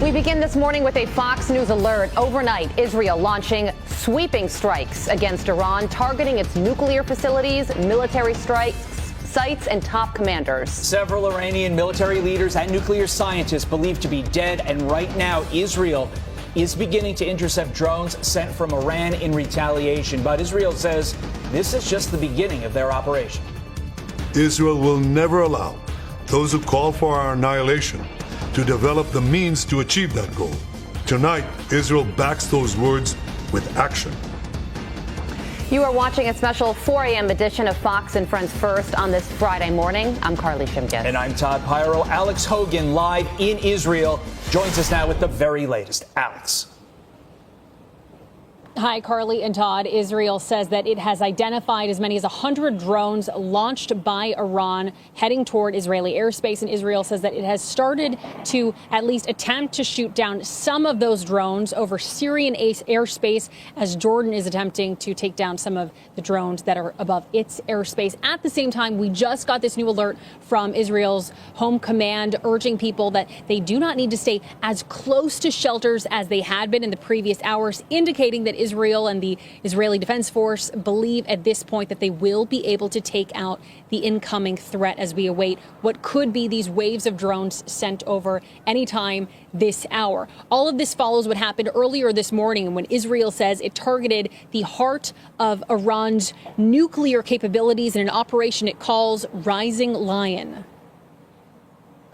We begin this morning with a Fox News alert. Overnight, Israel launching sweeping strikes against Iran, targeting its nuclear facilities, military sites, and top commanders. Several Iranian military leaders and nuclear scientists believed to be dead, and right now Israel is beginning to intercept drones sent from Iran in retaliation. But Israel says this is just the beginning of their operation. Israel will never allow those who call for our annihilation to develop the means to achieve that goal. Tonight, Israel backs those words with action. You are watching a special 4 a.m. edition of Fox and Friends First on this Friday morning. I'm Carly Shimkus. And I'm Todd Pyro. Alex Hogan, live in Israel, joins us now with the very latest. Alex. Hi, Carly and Todd. Israel says that it has identified as many as 100 drones launched by Iran heading toward Israeli airspace. And Israel says that it has started to at least attempt to shoot down some of those drones over Syrian airspace as Jordan is attempting to take down some of the drones that are above its airspace. At the same time, we just got this new alert from Israel's home command urging people that they do not need to stay as close to shelters as they had been in the previous hours, indicating that Israel and the Israeli Defense Force believe at this point that they will be able to take out the incoming threat as we await what could be these waves of drones sent over anytime this hour. All of this follows what happened earlier this morning when Israel says it targeted the heart of Iran's nuclear capabilities in an operation it calls Rising Lion.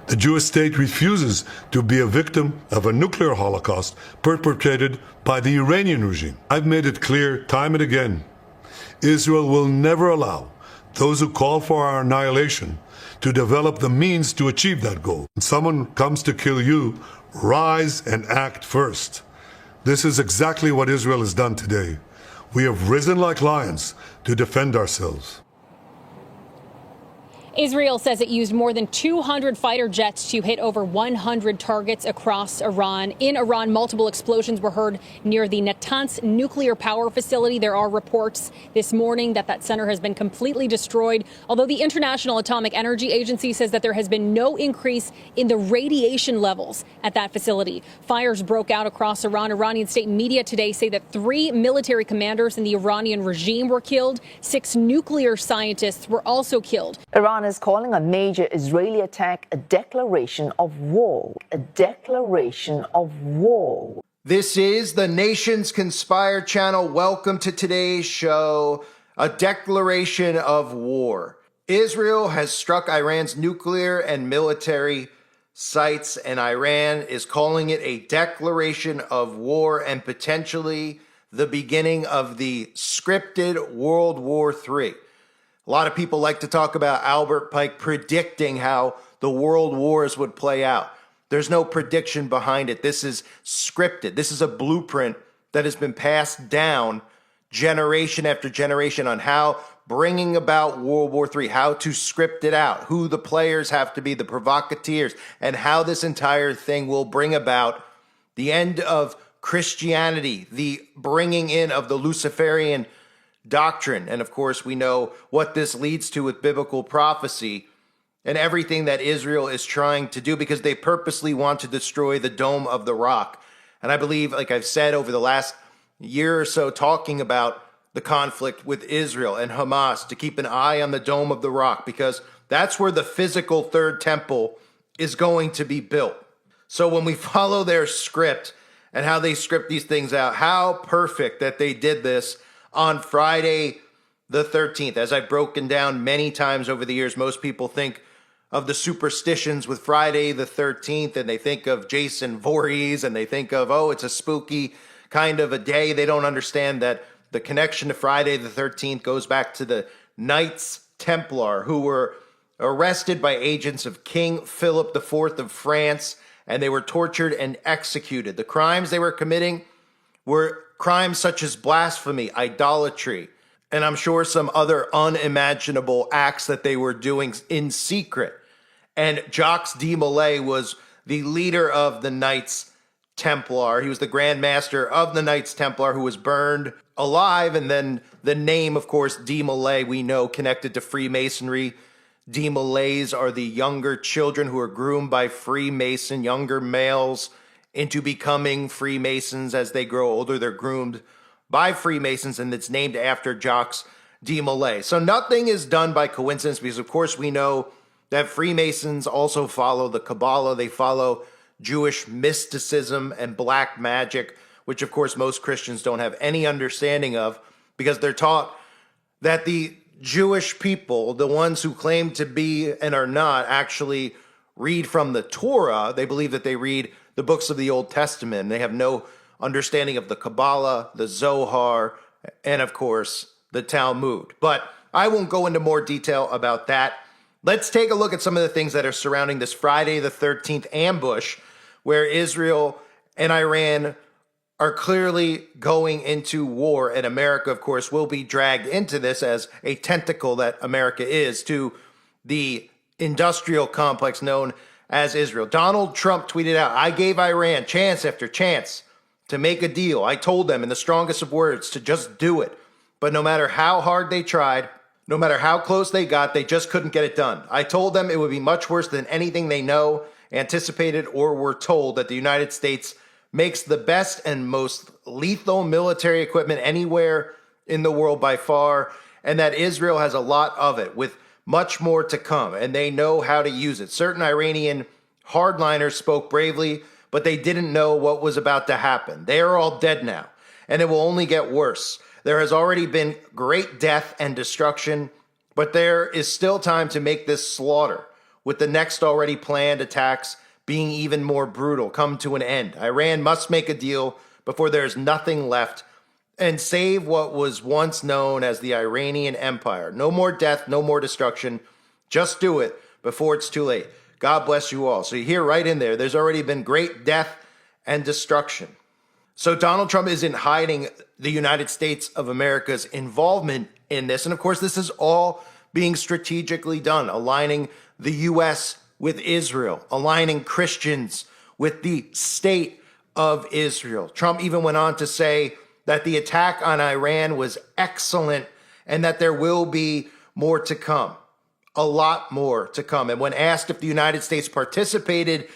The Jewish state refuses to be a victim of a nuclear holocaust perpetrated by the Iranian regime. I've made it clear time and again, Israel will never allow those who call for our annihilation to develop the means to achieve that goal. When someone comes to kill you, rise and act first. This is exactly what Israel has done today. We have risen like lions to defend ourselves. Israel says it used more than 200 fighter jets to hit over 100 targets across Iran. In Iran, multiple explosions were heard near the Natanz nuclear power facility. There are reports this morning that that center has been completely destroyed, although the International Atomic Energy Agency says that there has been no increase in the radiation levels at that facility. Fires broke out across Iran. Iranian state media today say that 3 military commanders in the Iranian regime were killed. 6 nuclear scientists were also killed. Iran is calling a major Israeli attack a declaration of war. A declaration of war. This is the Nations Conspire channel. Welcome to today's show. A declaration of war. Israel has struck Iran's nuclear and military sites, and Iran is calling it a declaration of war and potentially the beginning of the scripted World War III. A lot of people like to talk about Albert Pike predicting how the world wars would play out. There's no prediction behind it. This is scripted. This is a blueprint that has been passed down generation after generation on how bringing about World War III, how to script it out, who the players have to be, the provocateurs, and how this entire thing will bring about the end of Christianity, the bringing in of the Luciferian doctrine. And of course, we know what this leads to with biblical prophecy and everything that Israel is trying to do because they purposely want to destroy the Dome of the Rock. And I believe, like I've said over the last year or so, talking about the conflict with Israel and Hamas, to keep an eye on the Dome of the Rock, because that's where the physical third temple is going to be built. So when we follow their script and how they script these things out, how perfect that they did this on Friday the 13th. As I've broken down many times over the years, most people think of the superstitions with Friday the 13th, and they think of Jason Voorhees, and they think of, oh, it's a spooky kind of a day. They don't understand that the connection to Friday the 13th goes back to the Knights Templar, who were arrested by agents of King Philip IV of France, and they were tortured and executed. The crimes they were committing were crimes such as blasphemy, idolatry, and I'm sure some other unimaginable acts that they were doing in secret. And Jacques de Molay was the leader of the Knights Templar. He was the Grand Master of the Knights Templar, who was burned alive. And then the name, of course, de Molay, we know, connected to Freemasonry. De Molays are the younger children who are groomed by Freemason, younger males into becoming Freemasons as they grow older. They're groomed by Freemasons, and it's named after Jacques de Molay. So nothing is done by coincidence, because of course we know that Freemasons also follow the Kabbalah. They follow Jewish mysticism and black magic, which of course most Christians don't have any understanding of, because they're taught that the Jewish people, the ones who claim to be and are not, actually read from the Torah. They believe that they read the books of the Old Testament. They have no understanding of the Kabbalah, the Zohar, and of course, the Talmud. But I won't go into more detail about that. Let's take a look at some of the things that are surrounding this Friday the 13th ambush, where Israel and Iran are clearly going into war, and America, of course, will be dragged into this as a tentacle that America is to the industrial complex known as Israel. Donald Trump tweeted out, "I gave Iran chance after chance to make a deal. I told them in the strongest of words to just do it. But no matter how hard they tried, no matter how close they got, they just couldn't get it done. I told them it would be much worse than anything they know, anticipated, or were told, that the United States makes the best and most lethal military equipment anywhere in the world by far, and that Israel has a lot of it, with much more to come, and they know how to use it. Certain Iranian hardliners spoke bravely, but they didn't know what was about to happen. They are all dead now, and it will only get worse. There has already been great death and destruction, but there is still time to make this slaughter, with the next already planned attacks being even more brutal, come to an end. Iran must make a deal before there is nothing left and save what was once known as the Iranian Empire. No more death, no more destruction. Just do it before it's too late. God bless you all." So you hear right in there, there's already been great death and destruction. So Donald Trump isn't hiding the United States of America's involvement in this. And of course, this is all being strategically done, aligning the U.S. with Israel, aligning Christians with the state of Israel. Trump even went on to say that the attack on Iran was excellent and that there will be more to come, a lot more to come. And when asked if the United States participated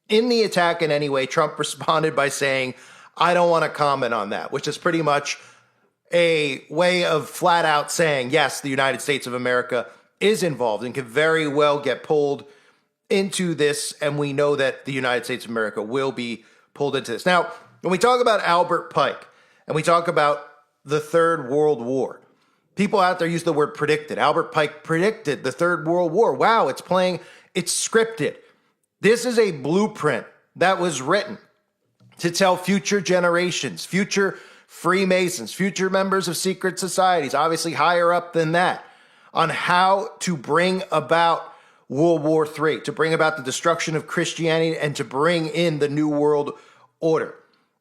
in the attack in any way, Trump responded by saying, "I don't want to comment on that," which is pretty much a way of flat out saying, yes, the United States of America is involved and could very well get pulled into this. And we know that the United States of America will be pulled into this. Now, when we talk about Albert Pike and we talk about the Third World War, people out there use the word predicted. Albert Pike predicted the Third World War. Wow, it's playing, it's scripted. This is a blueprint that was written to tell future generations, future Freemasons, future members of secret societies, obviously higher up than that, on how to bring about World War III, to bring about the destruction of Christianity and to bring in the New World Order.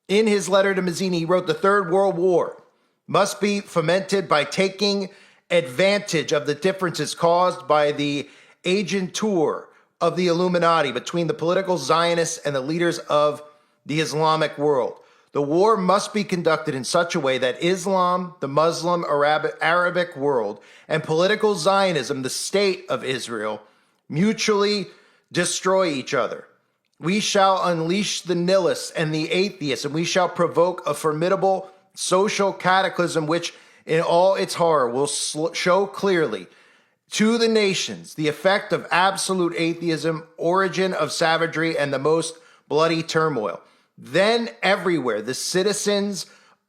In his letter to Mazzini, he wrote, "The Third World War must be fomented by taking advantage of the differences caused by the agentur of the Illuminati between the political Zionists and the leaders of the Islamic world. The war must be conducted in such a way that Islam, the Muslim Arabic world, and political Zionism, the state of Israel, mutually destroy each other. We shall unleash the nihilists and the atheists, and we shall provoke a formidable social cataclysm which, in all its horror, will show clearly to the nations the effect of absolute atheism, origin of savagery, and the most bloody turmoil. Then everywhere the citizens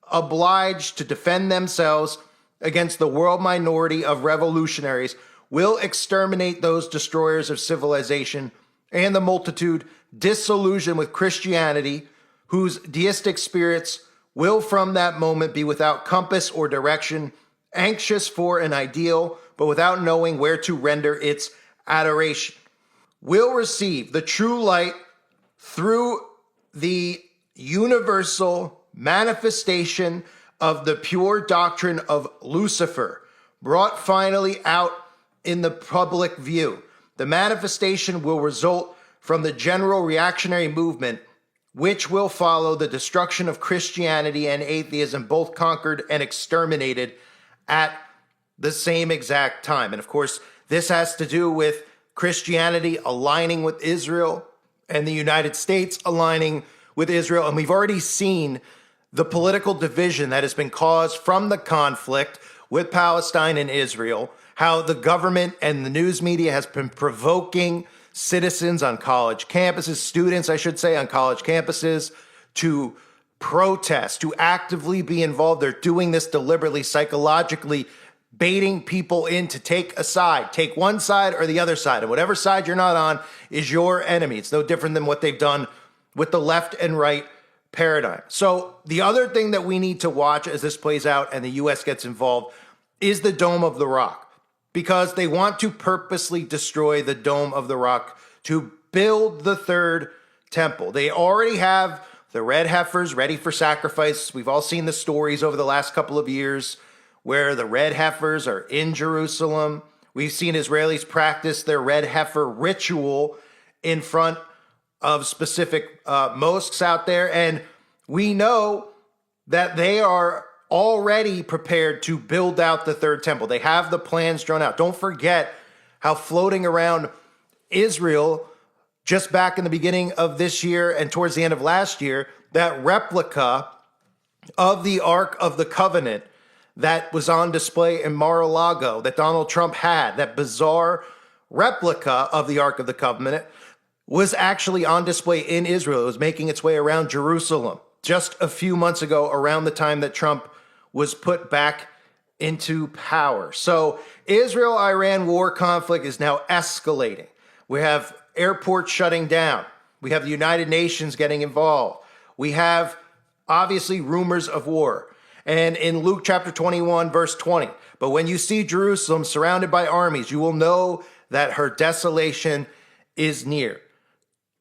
obliged to defend themselves against the world minority of revolutionaries will exterminate those destroyers of civilization and the multitude disillusioned with Christianity, whose deistic spirits will from that moment be without compass or direction, anxious for an ideal, but without knowing where to render its adoration, will receive the true light through the universal manifestation of the pure doctrine of Lucifer, brought finally out in the public view. The manifestation will result from the general reactionary movement, which will follow the destruction of Christianity and atheism, both conquered and exterminated at the same exact time." And of course, this has to do with Christianity aligning with Israel and the United States aligning with Israel. And we've already seen the political division that has been caused from the conflict with Palestine and Israel, how the government and the news media has been provoking citizens on college campuses, students, I should say, on college campuses to protest, to actively be involved. They're doing this deliberately, psychologically, baiting people in to take a side, take one side or the other side. And whatever side you're not on is your enemy. It's no different than what they've done with the left and right paradigm. So the other thing that we need to watch as this plays out and the U.S. gets involved is the Dome of the Rock, because they want to purposely destroy the Dome of the Rock to build the third temple. They already have the red heifers ready for sacrifice. We've all seen the stories over the last couple of years where the red heifers are in Jerusalem. We've seen Israelis practice their red heifer ritual in front of specific mosques out there. And we know that they are already prepared to build out the third temple. They have the plans drawn out. Don't forget how floating around Israel just back in the beginning of this year and towards the end of last year, that replica of the Ark of the Covenant that was on display in Mar-a-Lago that Donald Trump had, that bizarre replica of the Ark of the Covenant, was actually on display in Israel. It was making its way around Jerusalem just a few months ago, around the time that Trump was put back into power. So Israel-Iran war conflict is now escalating. We have airports shutting down. We have the United Nations getting involved. We have, obviously, rumors of war. And in Luke chapter 21, verse 20, but when you see Jerusalem surrounded by armies, you will know that her desolation is near.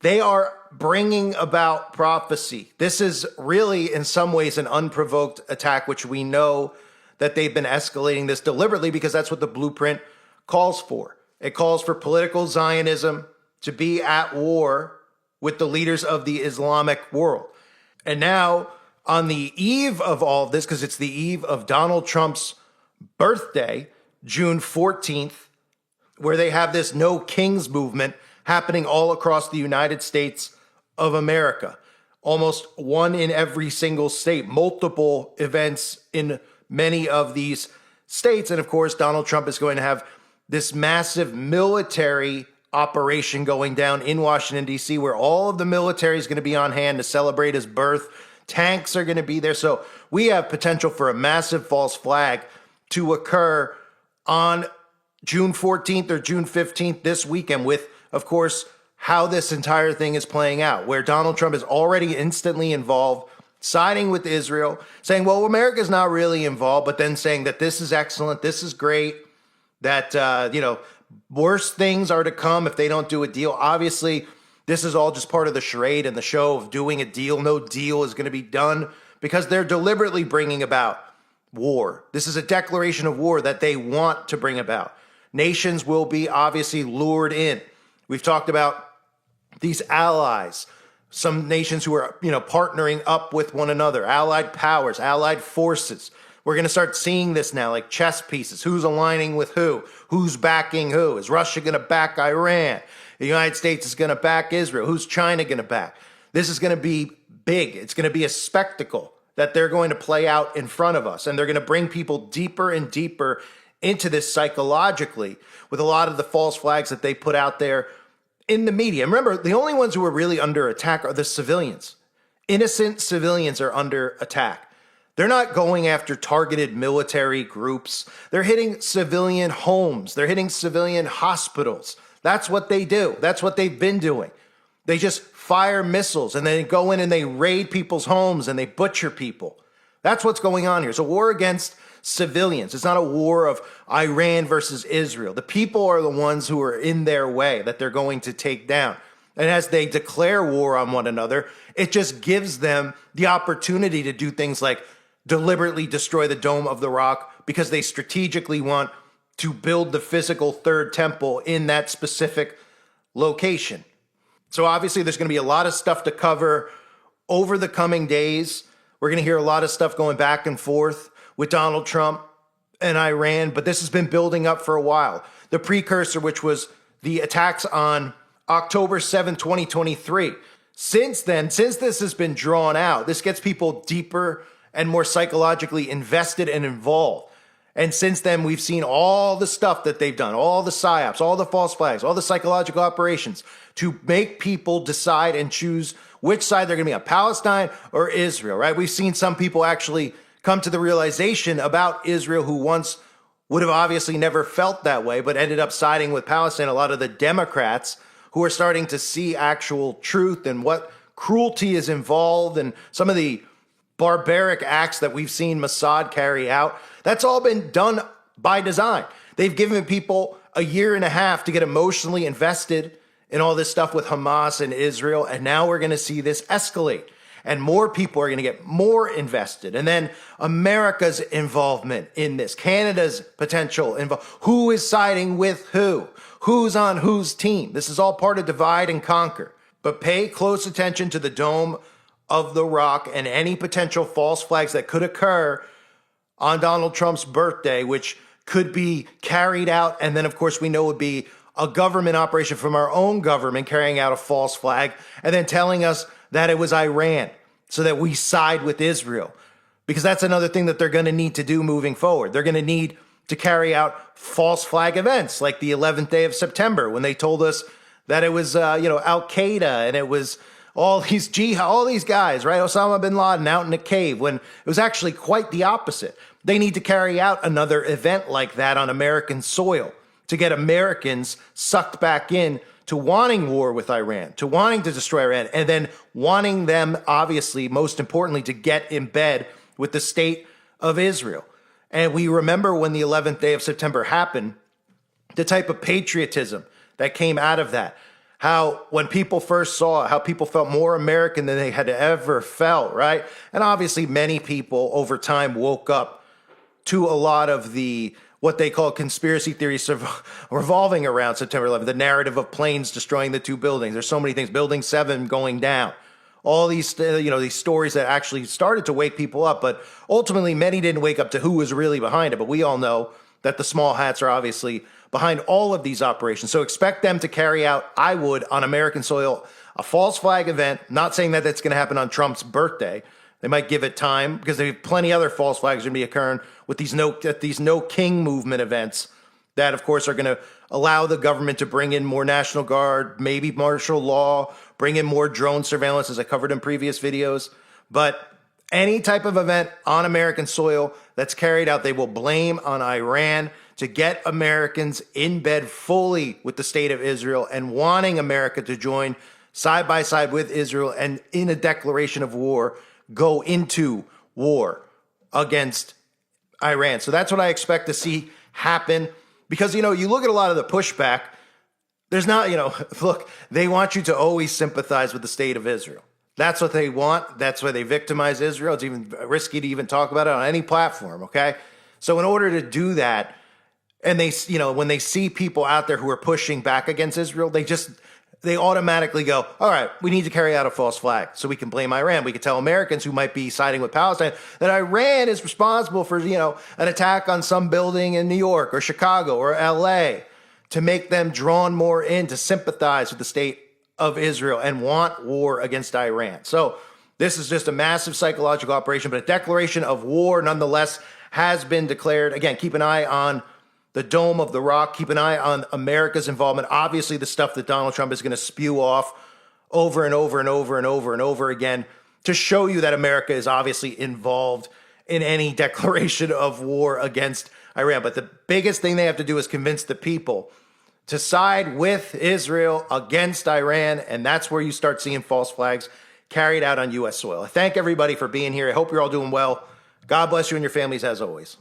They are bringing about prophecy. This is really, in some ways, an unprovoked attack, which we know that they've been escalating this deliberately because that's what the blueprint calls for. It calls for political Zionism to be at war with the leaders of the Islamic world. And now, on the eve of all of this, because it's the eve of Donald Trump's birthday, June 14th, where they have this No Kings movement happening all across the United States of America. Almost one in every single state, multiple events in many of these states. And of course, Donald Trump is going to have this massive military operation going down in Washington, D.C., where all of the military is going to be on hand to celebrate his birth. Tanks are going to be there. So we have potential for a massive false flag to occur on June 14th or June 15th this weekend with, of course, how this entire thing is playing out, where Donald Trump is already instantly involved, siding with Israel, saying, well, America's not really involved, but then saying that this is excellent, this is great, that, worse things are to come if they don't do a deal. Obviously, this is all just part of the charade and the show of doing a deal. No deal is going to be done because they're deliberately bringing about war. This is a declaration of war that they want to bring about. Nations will be obviously lured in. We've talked about these allies, some nations who are, partnering up with one another, allied powers, allied forces. We're going to start seeing this now, like chess pieces. Who's aligning with who? Who's backing who? Is Russia going to back Iran? The United States is going to back Israel. Who's China going to back? This is going to be big. It's going to be a spectacle that they're going to play out in front of us. And they're going to bring people deeper and deeper into this psychologically with a lot of the false flags that they put out there in the media. And remember, the only ones who are really under attack are the civilians. Innocent civilians are under attack. They're not going after targeted military groups. They're hitting civilian homes. They're hitting civilian hospitals. That's what they do. That's what they've been doing. They just fire missiles and they go in and they raid people's homes and they butcher people. That's what's going on here. It's a war against civilians. It's not a war of Iran versus Israel. The people are the ones who are in their way that they're going to take down. And as they declare war on one another, it just gives them the opportunity to do things like deliberately destroy the Dome of the Rock because they strategically want to build the physical third temple in that specific location. So obviously there's going to be a lot of stuff to cover over the coming days. We're going to hear a lot of stuff going back and forth with Donald Trump and Iran, but this has been building up for a while. The precursor, which was the attacks on October 7, 2023, Since then, since this has been drawn out, this gets people deeper and more psychologically invested and involved. And since then, we've seen all the stuff that they've done, all the psyops, all the false flags, all the psychological operations to make people decide and choose which side they're going to be on, Palestine or Israel, right? We've seen some people actually come to the realization about Israel who once would have obviously never felt that way, but ended up siding with Palestine. A lot of the Democrats who are starting to see actual truth and what cruelty is involved and some of the barbaric acts that we've seen Mossad carry out. That's all been done by design. They've given people a year and a half to get emotionally invested in all this stuff with Hamas and Israel, and now we're going to see this escalate. And more people are going to get more invested. And then America's involvement in this, Canada's potential involvement. Who is siding with who? Who's on whose team? This is all part of divide and conquer. But pay close attention to the Dome of the Rock and any potential false flags that could occur on Donald Trump's birthday, which could be carried out. And then, of course, we know would be a government operation from our own government carrying out a false flag and then telling us that it was Iran so that we side with Israel. Because that's another thing that they're going to need to do moving forward. They're going to need to carry out false flag events like the 11th day of September when they told us that it was, Al-Qaeda and it was all these guys, right? Osama bin Laden out in a cave when it was actually quite the opposite. They need to carry out another event like that on American soil to get Americans sucked back in to wanting war with Iran, to wanting to destroy Iran, and then wanting them, obviously, most importantly, to get in bed with the state of Israel. And we remember when the 11th day of September happened, the type of patriotism that came out of that. How when people first saw it, how people felt more American than they had ever felt, right? And obviously many people over time woke up to a lot of the what they call conspiracy theories revolving around September 11th, the narrative of planes destroying the two buildings. There's so many things, Building 7 going down. All these, these stories that actually started to wake people up, but ultimately many didn't wake up to who was really behind it. But we all know that the small hats are obviously behind all of these operations. So expect them to carry out, I would, on American soil, a false flag event. Not saying that that's going to happen on Trump's birthday. They might give it time because there are plenty other false flags going to be occurring with these no king movement events that, of course, are going to allow the government to bring in more National Guard, maybe martial law, bring in more drone surveillance, as I covered in previous videos. But any type of event on American soil that's carried out, they will blame on Iran to get Americans in bed fully with the state of Israel and wanting America to join side by side with Israel and in a declaration of war, go into war against Iran. So that's what I expect to see happen because, you look at a lot of the pushback. There's not, look, they want you to always sympathize with the state of Israel. That's what they want. That's why they victimize Israel. It's even risky to even talk about it on any platform, okay? So in order to do that, and they, when they see people out there who are pushing back against Israel, they automatically go, all right, we need to carry out a false flag so we can blame Iran. We can tell Americans who might be siding with Palestine that Iran is responsible for, an attack on some building in New York or Chicago or LA to make them drawn more in to sympathize with the state of Israel and want war against Iran. So this is just a massive psychological operation, but a declaration of war nonetheless has been declared. Again, keep an eye on the Dome of the Rock. Keep an eye on America's involvement. Obviously, the stuff that Donald Trump is going to spew off over and over and over and over and over again to show you that America is obviously involved in any declaration of war against Iran. But the biggest thing they have to do is convince the people to side with Israel against Iran, and that's where you start seeing false flags carried out on U.S. soil. I thank everybody for being here. I hope you're all doing well. God bless you and your families as always.